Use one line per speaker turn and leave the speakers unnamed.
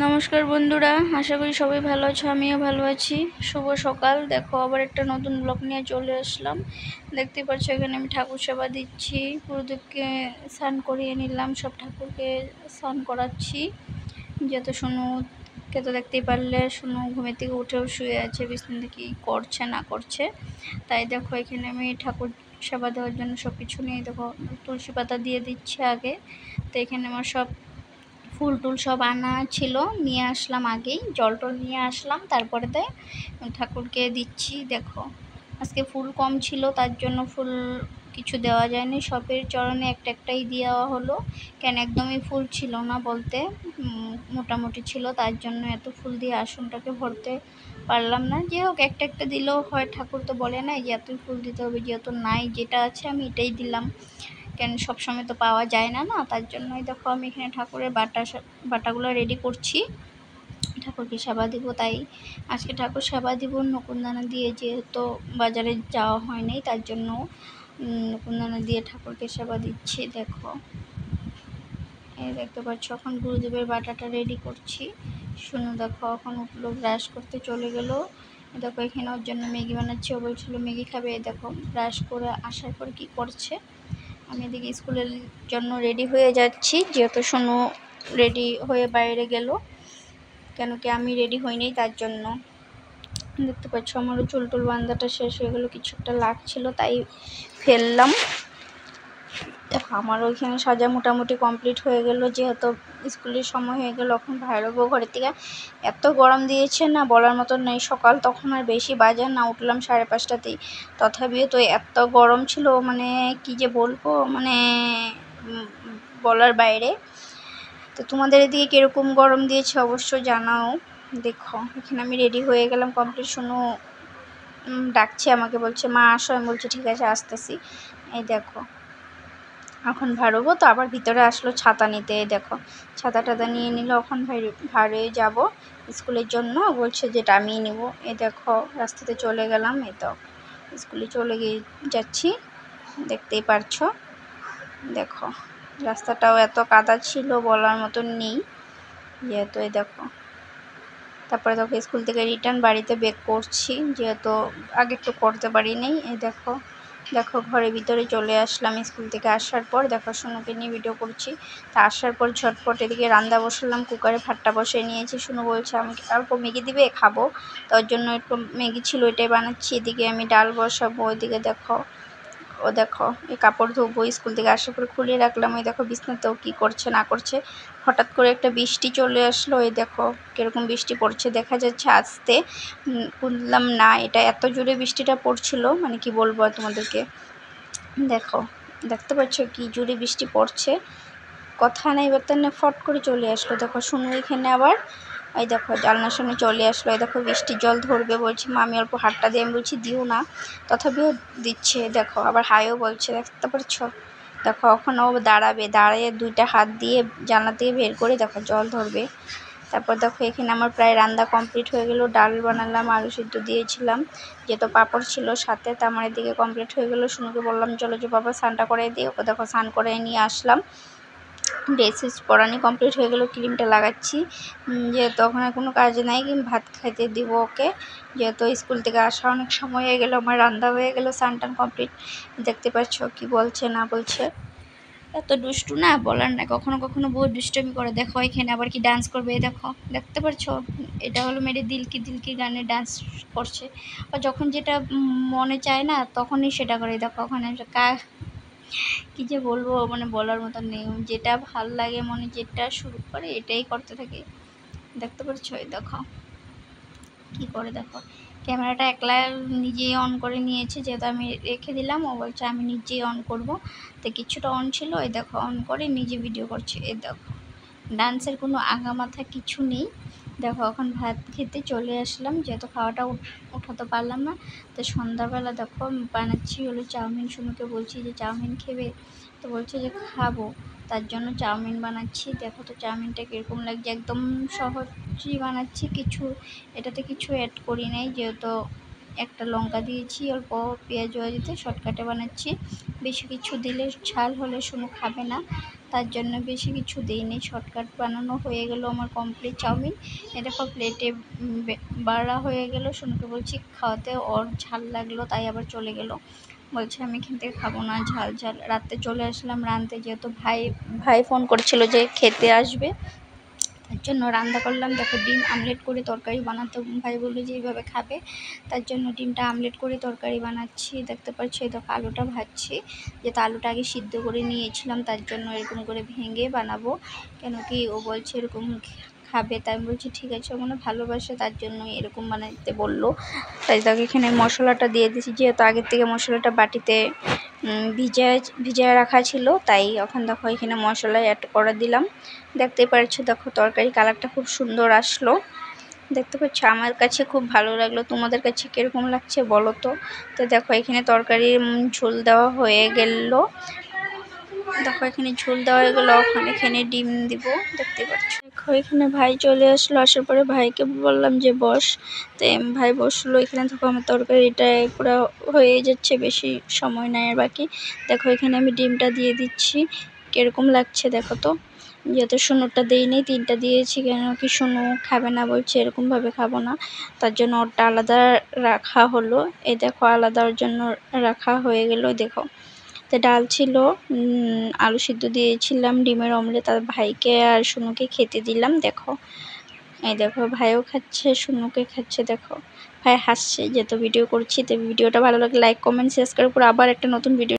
নমস্কার বন্ধুরা, আশা করি সবাই ভালো আছো। আমিও ভালো আছি। শুভ সকাল। দেখো আবার একটা নতুন ব্লগ নিয়ে চলে আসলাম। দেখতে পাচ্ছ এখানে আমি ঠাকুর সেবা দিচ্ছি। গুরুদেবকে স্নান করিয়ে নিলাম, সব ঠাকুরকে স্নান করাচ্ছি। যেহেতু সোনুকে তো দেখতেই পারলে, সোনু ঘুমের থেকে উঠেও শুয়ে আছে, বিছানাতে কি করছে না করছে। তাই দেখো এখানে আমি ঠাকুর সেবা দেওয়ার জন্য সব কিছু নিয়ে দেখো তুলসী পাতা দিয়ে দিচ্ছি আগে। তো এখানে আমার সব ফুল টুল সব আনা ছিল, নিয়ে আসলাম, আগেই জল টল নিয়ে আসলাম, তারপরে ঠাকুরকে দিচ্ছি। দেখো আজকে ফুল কম ছিল, তার জন্য ফুল কিছু দেওয়া যায়নি, সবের চরণে একটা একটাই দেওয়া হলো। কেন একদমই ফুল ছিল না বলতে, মোটামুটি ছিল, তার জন্য এত ফুল দিয়ে আসনটাকে ভরতে পারলাম না। যে হোক একটা একটা দিলেও হয়, ঠাকুর তো বলে নাই যে এতই ফুল দিতে হবে, যেহেতু নাই, যেটা আছে আমি এটাই দিলাম। কেন সবসময় তো পাওয়া যায় না, তার জন্যই দেখো আমি এখানে ঠাকুরের বাটাগুলো রেডি করছি, ঠাকুরকে সেবা দিব। তাই আজকে ঠাকুর সেবা দিব নকুনদানা দিয়ে, যেহেতু বাজারে যাওয়া হয়নি, তার জন্য নকুনদানা দিয়ে ঠাকুরকে সেবা দিচ্ছি। দেখো এই দেখতে পাচ্ছ এখন গুরুদেবের বাটাটা রেডি করছি। শুনো দেখো এখন উঠলো, ব্রাশ করতে চলে গেল। দেখো এখানে ওর জন্য ম্যাগি বানাচ্ছি, ও বলছিল ম্যাগি খাবে। দেখো ব্রাশ করে আসার পর কি করছে। আমি এদিকে স্কুলের জন্য রেডি হয়ে যাচ্ছি, যেহেতু সোনু রেডি হয়ে বাইরে গেল, কেন কি আমি রেডি হইনি, তার জন্য। দেখতে পাচ্ছ আমারও চুল টুল বান্ধাটা শেষ হয়ে গেলো, কিছু একটা লাগছিল তাই ফেললাম। দেখো আমার ওইখানে সাজা মোটামুটি কমপ্লিট হয়ে গেল, যেহেতু স্কুলের সময় হয়ে গেল। এখন বাইরেবো ঘরের থেকে, এত গরম দিয়েছে না বলার মতন নেই। সকাল তখন আর বেশি বাজে না, উঠলাম 5:30তেই, তথাপিও তো এত গরম ছিল, মানে কি যে বলবো, মানে বলার বাইরে। তো তোমাদের এদিকে কীরকম গরম দিয়েছে অবশ্যই জানাও। দেখো এখানে আমি রেডি হয়ে গেলাম কমপ্লিট। শুনো ডাকছে আমাকে, বলছে মা আসো, আমি বলছি ঠিক আছে আসতেছি। এই দেখো এখন ভাড়বো, তো আবার ভিতরে আসলো ছাতা নিতে। দেখো ছাতা টাতা নিয়ে নিল, এখন ভাড়ে যাব স্কুলের জন্য, বলছে যেটা আমি নিব। এই দেখো রাস্তাতে চলে গেলাম, এই তো স্কুলে চলে যাচ্ছি, দেখতেই পারছো। দেখো রাস্তাটাও এত কাদা ছিল বলার মতন নেই, যেহেতু এই দেখো। তারপরে দেখো স্কুল থেকে রিটার্ন বাড়িতে ব্যাক করছি, যেহেতু আগে একটু করতে পারি নাই। এই দেখো ঘরের ভিতরে চলে আসলাম স্কুল থেকে আসার পর। দেখো সোনুকে নিয়ে ভিডিও করছি। তা আসার পর ঝটপট এদিকে রান্না বসালাম, কুকারে ভাতটা বসিয়ে নিয়েছি। সোনু বলছে আমাকে অল্প ম্যাগি দিবে, খাবো, তার জন্য একটু ম্যাগি ছিল, এটাই বানাচ্ছি। এদিকে আমি ডাল বসাবো। ওইদিকে দেখো দেখো এই কাপড় ধোবো, স্কুল থেকে আসার পর খুলে রাখলাম। ওই দেখো বিছনাতেও কী করছে না করছে। হঠাৎ করে একটা বৃষ্টি চলে আসলো, এই দেখো কীরকম বৃষ্টি পড়ছে, দেখা যাচ্ছে আসতে বুঝলাম না, এটা এত জোরে বৃষ্টিটা পড়ছিল, মানে কি বলবো তোমাদেরকে। দেখো দেখতে পাচ্ছ কি জোরে বৃষ্টি পড়ছে, কথা নেই বার্তা নেই, ফট করে চলে আসলো। দেখো শুনো এখানে আবার এই দেখো জানলার সামনে চলে আসলো। এই দেখো বৃষ্টির জল ধরবে, বলছি মা আমি অল্প হাতটা দিয়ে, আমি বলছি দিও না, তথাপিও দিচ্ছে। দেখো আবার হাইও বলছে, দেখতে পাচ্ছ। দেখো এখন ও দাঁড়িয়ে দুইটা হাত দিয়ে জানলা থেকে বের করে দেখো জল ধরবে। তারপর দেখো এখানে আমার প্রায় রান্না কমপ্লিট হয়ে গেল। ডাল বানালাম, আলু সিদ্ধ দিয়েছিলাম, যেহেতু পাঁপড় ছিল সাথে। তো আমার এদিকে কমপ্লিট হয়ে গেল। শুনুকে বললাম চলো যে বাবা স্নানটা করে দিও, দেখো স্নান করে নিয়ে আসলাম। ড্রেস পরানি কমপ্লিট হয়ে গেল, ক্রিমটা লাগাচ্ছি, যেহেতু ওখানে কোনো কাজ নাই, ভাত খাইতে দিব ওকে, যেহেতু স্কুল থেকে আসা অনেক সময় হয়ে গেল। আমার রান্না হয়ে গেল, স্নান টান কমপ্লিট। দেখতে পাচ্ছ কি বলছে না বলছে, এত দুষ্টু না বলার না, কখনো কখনো বহুত দুষ্টুমি করে। দেখো এখানে আবার কি ডান্স করবে, দেখো দেখতে পাচ্ছ, এটা হলো মেরে দিল কি গানে ডান্স করছে। আর যখন যেটা মনে চায় না তখনই সেটা করে। দেখো ওখানে কি যে বলবো, মানে বলার মতন নেই, যেটা ভাল লাগে মনে যেটা শুরু করে এটাই করতে থাকে। দেখতে পাচ্ছ দেখো কি করে। দেখো ক্যামেরাটা একলা নিজেই অন করে নিয়েছে, যেহেতু আমি রেখে দিলাম, ও বলছে আমি নিজেই অন করব। তো কিছুটা অন ছিল, এই দেখো অন করে নিজে ভিডিও করছে। এই দেখো ডান্সের কোনো আগা মাথা কিছু নেই। দেখো এখন ভাত খেতে চলে আসলাম, যেহেতু খাওয়াটা উঠাতে পারলাম না। তো সন্ধ্যাবেলা দেখো বানাচ্ছি হলো চাউমিন। শুনুকে বলছি যে চাউমিন খেবে, তো বলছে যে খাবো, তার জন্য চাউমিন বানাচ্ছি। দেখো তো চাউমিনটা কীরকম লাগছে, একদম সহজই বানাচ্ছি, এটাতে কিছু অ্যাড করি নাই, যেহেতু একটা লঙ্কা দিয়েছি, অল্প পেঁয়াজ দিতে শর্টকাটে বানাচ্ছি। বেশি কিছু দিলে ঝাল হলে শুনু খাবে না, তার জন্য বেশি কিছু দিইনি, শর্টকাট বানানো হয়ে গেল আমার কমপ্লিট চাউমিন। এ দেখো প্লেটে বাড়া হয়ে গেল। সোনুকে বলছি খাওয়াতে, ওর ঝাল লাগলো তাই আবার চলে গেল, বলছে আমি এখান থেকে খাবো না ঝাল ঝাল। রাতে চলে আসলাম রাঁধতে, যেহেতু ভাই ফোন করেছিল যে খেতে আসবে, তার জন্য রান্না করলাম। দেখো ডিম আমলেট করে তরকারি বানাতে ভাই বললো যে এইভাবে খাবে, তার জন্য ডিমটা আমলেট করে তরকারি বানাচ্ছি। দেখতে পাচ্ছি দেখো আলুটা ভাজছি, যেহেতু আলুটা আগে সিদ্ধ করে নিয়েছিলাম তার জন্য এরকম করে ভেঙে বানাবো, কেন কি ও বলছে এরকম খাবে, তাই আমি বলছি ঠিক আছে, ও ভালোবাসে তার জন্য এরকম বানাতে বললো। তাই তাকে এখানে মশলাটা দিয়ে দিয়েছি, যেহেতু আগের থেকে মশলাটা বাটিতে ভিজায় রাখা ছিল, তাই এখন দেখো এখানে মশলা অ্যাড করে দিলাম। দেখতে পাচ্ছো দেখো তরকারি কালারটা খুব সুন্দর আসলো, দেখতে পাচ্ছ। আমার কাছে খুব ভালো লাগলো, তোমাদের কাছে কীরকম লাগছে বলো তো। তো দেখো এখানে তরকারির ঝোল দেওয়া হয়ে গেল, দেখো এখানে ঝোল দেওয়া হয়ে গেলো, এখানে ডিম দিব, দেখতে পাচ্ছ। দেখো এখানে ভাই চলে আসলো, আসার পরে ভাইকে বললাম যে বস, তাই ভাই বসলো। এখানে দেখো আমার তরকারিটা পুরো হয়ে যাচ্ছে, বেশি সময় নাই আর বাকি। দেখো এখানে আমি ডিমটা দিয়ে দিচ্ছি, কিরকম লাগছে দেখো তো। যেহেতু সোনুরটা দিইনি, 3টা দিয়েছি, কেন কি সোনু খাবে না বলছে, এরকমভাবে খাবো না, তার জন্য ওরটা আলাদা রাখা হলো। এই দেখো আলাদার জন্য রাখা হয়ে গেল। দেখো তো ডাল ছিল, আলু সিদ্ধ দিয়েছিলাম, ডিমের অমলেট, আর ভাইকে আর সোনুকে খেতে দিলাম। দেখো এই দেখো ভাইও খাচ্ছে, সোনুকে খাচ্ছে। দেখো ভাই হাসছে, যেহেতু ভিডিও করছি। তো ভিডিওটা ভালো লাগলে লাইক কমেন্ট শেয়ার করে আবার একটা নতুন ভিডিও